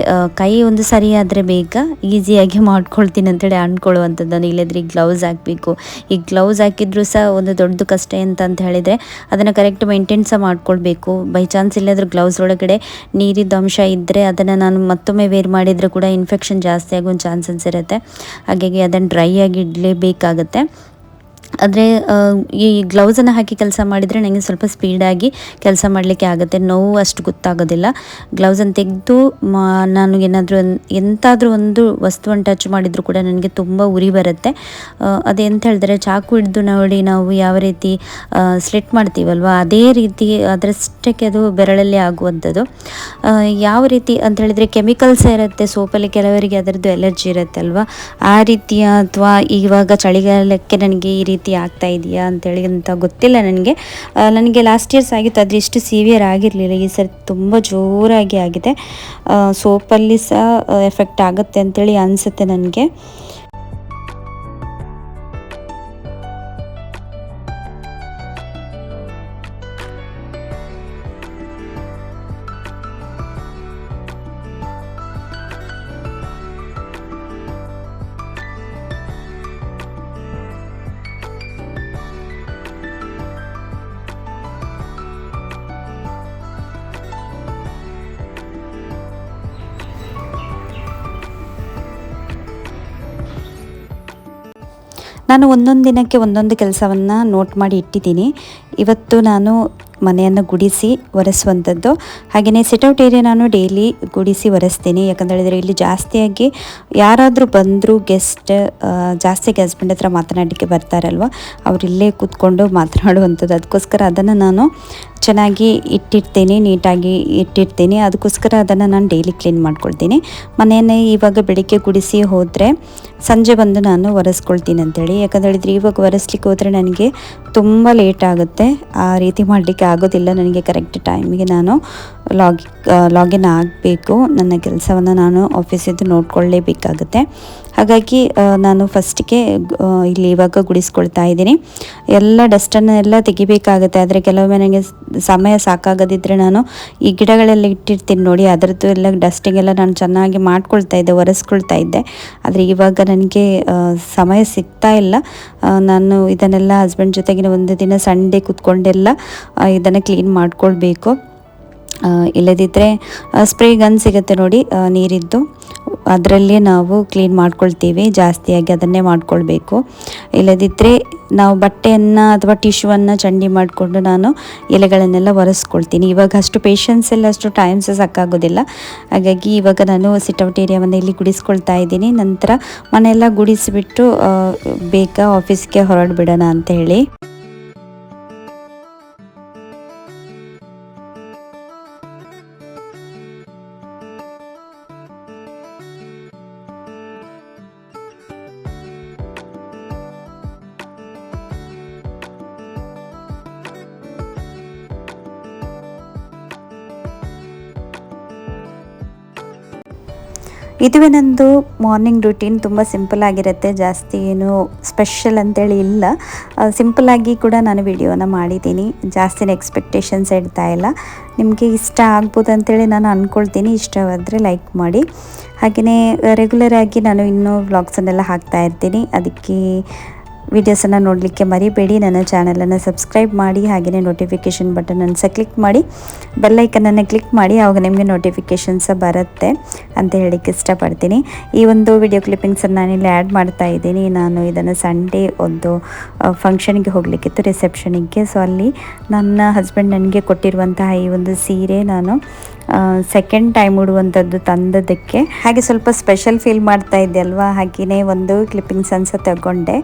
ಕೈ ಒಂದು ಸರಿ ಆದರೆ ಬೇಗ ಈಸಿಯಾಗಿ ಮಾಡ್ಕೊಳ್ತೀನಿ ಅಂತೇಳಿ ಅಂದ್ಕೊಳ್ಳುವಂಥದ್ದು. ನಾನು ಇಲ್ಲದ್ರೆ ಗ್ಲೌಸ್ ಹಾಕಬೇಕು. ಈ ಗ್ಲೌಸ್ ಹಾಕಿದ್ರೂ ಸಹ ಒಂದು ದೊಡ್ಡ ಕಷ್ಟ ಅಂತ ಹೇಳಿದರೆ ಅದನ್ನು ಕರೆಕ್ಟ್ ಮೇಂಟೈನ್ ಸಹ ಮಾಡ್ಕೊಳ್ಬೇಕು. ಬೈ ಚಾನ್ಸ್ ಇಲ್ಲಾದರೂ ಗ್ಲೌಸ್ ಒಳಗಡೆ ನೀರಿದ್ದ ಅಂಶ ಇದ್ದರೆ ಅದನ್ನು ನಾನು ಮತ್ತೊಮ್ಮೆ ವೇರ್ ಮಾಡಿದರೆ ಕೂಡ ಇನ್ಫೆಕ್ಷನ್ ಜಾಸ್ತಿ ಆಗೋ ಚಾನ್ಸಸ್ ಇರುತ್ತೆ. ಹಾಗಾಗಿ ಅದನ್ನು ಡ್ರೈ ಆಗಿ ಇಡಲೇಬೇಕಾಗುತ್ತೆ. ಆದರೆ ಈ ಗ್ಲೌಸನ್ನು ಹಾಕಿ ಕೆಲಸ ಮಾಡಿದರೆ ನನಗೆ ಸ್ವಲ್ಪ ಸ್ಪೀಡಾಗಿ ಕೆಲಸ ಮಾಡಲಿಕ್ಕೆ ಆಗುತ್ತೆ, ನೋವು ಅಷ್ಟು ಗೊತ್ತಾಗೋದಿಲ್ಲ. ಗ್ಲೌಸನ್ನು ತೆಗೆದು ನಾನು ಎಂತಾದರೂ ಒಂದು ವಸ್ತುವನ್ನು ಟಚ್ ಮಾಡಿದರೂ ಕೂಡ ನನಗೆ ತುಂಬ ಉರಿ ಬರುತ್ತೆ. ಅದೆಂತ ಹೇಳಿದ್ರೆ ಚಾಕು ಹಿಡಿದು ನೋಡಿ ನಾವು ಯಾವ ರೀತಿ ಸ್ಲಿಟ್ ಮಾಡ್ತೀವಲ್ವ ಅದೇ ರೀತಿ ಅದರಷ್ಟಕ್ಕೆ ಅದು ಬೆರಳಲ್ಲಿ ಆಗುವಂಥದ್ದು. ಯಾವ ರೀತಿ ಅಂತ ಹೇಳಿದರೆ ಕೆಮಿಕಲ್ಸ್ ಇರುತ್ತೆ ಸೋಪಲ್ಲಿ, ಕೆಲವರಿಗೆ ಅದರದ್ದು ಎಲರ್ಜಿ ಇರುತ್ತೆ ಅಲ್ವಾ, ಆ ರೀತಿಯ ಅಥವಾ ಇವಾಗ ಚಳಿಗಾಲಕ್ಕೆ ನನಗೆ ಈ ರೀತಿ ಆಗ್ತಾ ಇದೆಯಾ ಅಂತೇಳಿ ಅಂತ ಗೊತ್ತಿಲ್ಲ ನನಗೆ ಲಾಸ್ಟ್ ಇಯರ್ಸ್ ಆಗಿತ್ತು, ಆದರೆ ಇಷ್ಟು ಸಿವಿಯರ್ ಆಗಿರಲಿಲ್ಲ. ಈ ಸರಿ ತುಂಬ ಜೋರಾಗಿ ಆಗಿದೆ. ಸೋಪಲ್ಲಿ ಸಹ ಎಫೆಕ್ಟ್ ಆಗುತ್ತೆ ಅಂತೇಳಿ ಅನಿಸುತ್ತೆ ನನಗೆ. ನಾನು ಒಂದೊಂದು ದಿನಕ್ಕೆ ಒಂದೊಂದು ಕೆಲಸವನ್ನು ನೋಟ್ ಮಾಡಿ ಇಟ್ಟಿದ್ದೀನಿ. ಇವತ್ತು ನಾನು ಮನೆಯನ್ನು ಗುಡಿಸಿ ಒರೆಸುವಂಥದ್ದು. ಹಾಗೆಯೇ ಸಿಟೌಟ್ ಏರಿಯಾ ನಾನು ಡೈಲಿ ಗುಡಿಸಿ ಒರೆಸ್ತೀನಿ. ಯಾಕಂತ ಹೇಳಿದರೆ ಇಲ್ಲಿ ಜಾಸ್ತಿಯಾಗಿ ಯಾರಾದರೂ ಬಂದರೂ ಜಾಸ್ತಿ ಹಸ್ಬೆಂಡ್ ಹತ್ರ ಮಾತನಾಡಲಿಕ್ಕೆ ಬರ್ತಾರಲ್ವ, ಅವರಿಲ್ಲೇ ಕೂತ್ಕೊಂಡು ಮಾತನಾಡುವಂಥದ್ದು. ಅದಕ್ಕೋಸ್ಕರ ಅದನ್ನು ನಾನು ಚೆನ್ನಾಗಿ ಇಟ್ಟಿರ್ತೀನಿ, ನೀಟಾಗಿ ಇಟ್ಟಿರ್ತೀನಿ. ಅದಕ್ಕೋಸ್ಕರ ಅದನ್ನು ನಾನು ಡೈಲಿ ಕ್ಲೀನ್ ಮಾಡ್ಕೊಳ್ತೀನಿ. ಮನೆಯನ್ನೇ ಇವಾಗ ಬೆಳಿಗ್ಗೆ ಗುಡಿಸಿ ಹೋದರೆ ಸಂಜೆ ಬಂದು ನಾನು ಒರೆಸ್ಕೊಳ್ತೀನಿ ಅಂತೇಳಿ. ಯಾಕಂತ ಹೇಳಿದರೆ ಇವಾಗ ಒರೆಸ್ಲಿಕ್ಕೆ ಹೋದರೆ ನನಗೆ ತುಂಬ ಲೇಟ್ ಆಗುತ್ತೆ. ಆ ರೀತಿ ಮಾಡಲಿಕ್ಕೆ ಆಗೋದಿಲ್ಲ. ನನಗೆ ಕರೆಕ್ಟ್ ಟೈಮಿಗೆ ನಾನು ಲಾಗಿನ್ ಆಗಬೇಕು. ನನ್ನ ಕೆಲಸವನ್ನು ನಾನು ಆಫೀಸಿದ್ದು ನೋಡ್ಕೊಳ್ಳೇಬೇಕಾಗುತ್ತೆ. ಹಾಗಾಗಿ ನಾನು ಫಸ್ಟಿಗೆ ಇಲ್ಲಿ ಇವಾಗ ಗುಡಿಸ್ಕೊಳ್ತಾ ಇದ್ದೀನಿ. ಎಲ್ಲ ಡಸ್ಟನ್ನೆಲ್ಲ ತೆಗಿಬೇಕಾಗುತ್ತೆ. ಆದರೆ ಕೆಲವೊಮ್ಮೆ ನನಗೆ ಸಮಯ ಸಾಕಾಗದಿದ್ದರೆ ನಾನು ಈ ಗಿಡಗಳೆಲ್ಲ ಇಟ್ಟಿರ್ತೀನಿ ನೋಡಿ, ಅದರದ್ದು ಎಲ್ಲ ಡಸ್ಟಿಂಗೆಲ್ಲ ನಾನು ಚೆನ್ನಾಗಿ ಮಾಡ್ಕೊಳ್ತಾ ಇದ್ದೆ, ಒರೆಸ್ಕೊಳ್ತಾ ಇದ್ದೆ. ಆದರೆ ಇವಾಗ ನನಗೆ ಸಮಯ ಸಿಗ್ತಾ ಇಲ್ಲ. ನಾನು ಇದನ್ನೆಲ್ಲ ಹಸ್ಬೆಂಡ್ ಜೊತೆಗಿನ ಒಂದು ದಿನ ಸಂಡೇ ಕೂತ್ಕೊಂಡೆಲ್ಲ ಇದನ್ನು ಕ್ಲೀನ್ ಮಾಡ್ಕೊಳ್ಬೇಕು. ಇಲ್ಲದಿದ್ದರೆ ಸ್ಪ್ರೇ ಗನ್ ಸಿಗುತ್ತೆ ನೋಡಿ ನೀರಿದ್ದು, ಅದರಲ್ಲೇ ನಾವು ಕ್ಲೀನ್ ಮಾಡ್ಕೊಳ್ತೀವಿ. ಜಾಸ್ತಿಯಾಗಿ ಅದನ್ನೇ ಮಾಡ್ಕೊಳ್ಬೇಕು. ಇಲ್ಲದಿದ್ದರೆ ನಾವು ಬಟ್ಟೆಯನ್ನು ಅಥವಾ ಟಿಶ್ಯೂವನ್ನು ಚಂಡಿ ಮಾಡಿಕೊಂಡು ನಾನು ಎಲೆಗಳನ್ನೆಲ್ಲ ಒರೆಸ್ಕೊಳ್ತೀನಿ. ಇವಾಗ ಅಷ್ಟು ಪೇಷನ್ಸ್ ಎಲ್ಲ ಅಷ್ಟು ಟೈಮ್ಸ್ ಸಾಕಾಗೋದಿಲ್ಲ. ಹಾಗಾಗಿ ಇವಾಗ ನಾನು ಸಿಟೌಟ್ ಏರಿಯಾವನ್ನು ಇಲ್ಲಿ ಗುಡಿಸ್ಕೊಳ್ತಾ ಇದ್ದೀನಿ. ನಂತರ ಮನೆಯೆಲ್ಲ ಗುಡಿಸಿಬಿಟ್ಟು ಬೇಗ ಆಫೀಸ್ಗೆ ಹೊರಡ್ಬಿಡೋಣ ಅಂತ ಹೇಳಿ. ಇದುವೇ ನಂದು ಮಾರ್ನಿಂಗ್ ರೂಟೀನ್. ತುಂಬ ಸಿಂಪಲ್ ಆಗಿರುತ್ತೆ, ಜಾಸ್ತಿ ಏನು ಸ್ಪೆಷಲ್ ಅಂತೇಳಿ ಇಲ್ಲ. ಸಿಂಪಲ್ಲಾಗಿ ಕೂಡ ನಾನು ವಿಡಿಯೋನ ಮಾಡಿದ್ದೀನಿ. ಜಾಸ್ತಿನ ಎಕ್ಸ್ಪೆಕ್ಟೇಷನ್ಸ್ ಇಡ್ತಾ ಇಲ್ಲ. ನಿಮಗೆ ಇಷ್ಟ ಆಗ್ಬೋದು ಅಂತೇಳಿ ನಾನು ಅಂದ್ಕೊಳ್ತೀನಿ. ಇಷ್ಟವಾದರೆ ಲೈಕ್ ಮಾಡಿ. ಹಾಗೆಯೇ ರೆಗ್ಯುಲರಾಗಿ ನಾನು ಇನ್ನೂ ವ್ಲಾಗ್ಸನ್ನೆಲ್ಲ ಹಾಕ್ತಾ ಇರ್ತೀನಿ. ಅದಕ್ಕೆ ವೀಡಿಯೋಸನ್ನು ನೋಡಲಿಕ್ಕೆ ಮರಿಬೇಡಿ. ನನ್ನ ಚಾನಲನ್ನು ಸಬ್ಸ್ಕ್ರೈಬ್ ಮಾಡಿ. ಹಾಗೆಯೇ ನೋಟಿಫಿಕೇಷನ್ ಬಟನನ್ನು ಸಹ ಕ್ಲಿಕ್ ಮಾಡಿ, ಬೆಲ್ಲೈಕನನ್ನು ಕ್ಲಿಕ್ ಮಾಡಿ. ಆವಾಗ ನಿಮಗೆ ನೋಟಿಫಿಕೇಷನ್ಸ್ ಬರುತ್ತೆ ಅಂತ ಹೇಳಲಿಕ್ಕೆ ಇಷ್ಟಪಡ್ತೀನಿ. ಈ ಒಂದು ವಿಡಿಯೋ ಕ್ಲಿಪ್ಪಿಂಗ್ಸನ್ನು ನಾನಿಲ್ಲಿ ಆ್ಯಡ್ ಮಾಡ್ತಾ ಇದ್ದೀನಿ. ನಾನು ಇದನ್ನು ಸಂಡೇ ಒಂದು ಫಂಕ್ಷನ್ಗೆ ಹೋಗಲಿಕ್ಕಿತ್ತು, ರಿಸೆಪ್ಷನಿಗೆ. ಸೊ ಅಲ್ಲಿ ನನ್ನ ಹಸ್ಬೆಂಡ್ ನನಗೆ ಕೊಟ್ಟಿರುವಂತಹ ಈ ಒಂದು ಸೀರೆ ನಾನು ಸೆಕೆಂಡ್ ಟೈಮ್ ಉಡುವಂಥದ್ದು ತಂದದಕ್ಕೆ. ಹಾಗೆ ಸ್ವಲ್ಪ ಸ್ಪೆಷಲ್ ಫೀಲ್ ಮಾಡ್ತಾ ಇದ್ದೆ ಅಲ್ವಾ, ಹಾಗೆಯೇ ಒಂದು ಕ್ಲಿಪ್ಪಿಂಗ್ಸ್ ಅನ್ಸ ತಗೊಂಡೆ.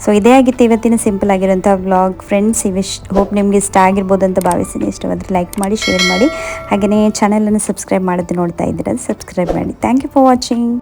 ಸೊ ಇದೇ ಆಗಿತ್ತು ಇವತ್ತಿನ ಸಿಂಪಲ್ ಆಗಿರೋಂಥ ವ್ಲಾಗ್ ಫ್ರೆಂಡ್ಸ್. ಹೋಪ್ ನಿಮಗೆ ಇಷ್ಟ ಆಗಿರ್ಬೋದು ಅಂತ ಭಾವಿಸ್ತೀನಿ. ಇಷ್ಟವಾದರೆ ಲೈಕ್ ಮಾಡಿ, ಶೇರ್ ಮಾಡಿ, ಹಾಗೆಯೇ ಚಾನಲನ್ನು ಸಬ್ಸ್ಕ್ರೈಬ್ ಮಾಡೋದು ನೋಡ್ತಾ ಇದ್ದೀರಾ, ಸಬ್ಸ್ಕ್ರೈಬ್ ಮಾಡಿ. Thank you for watching.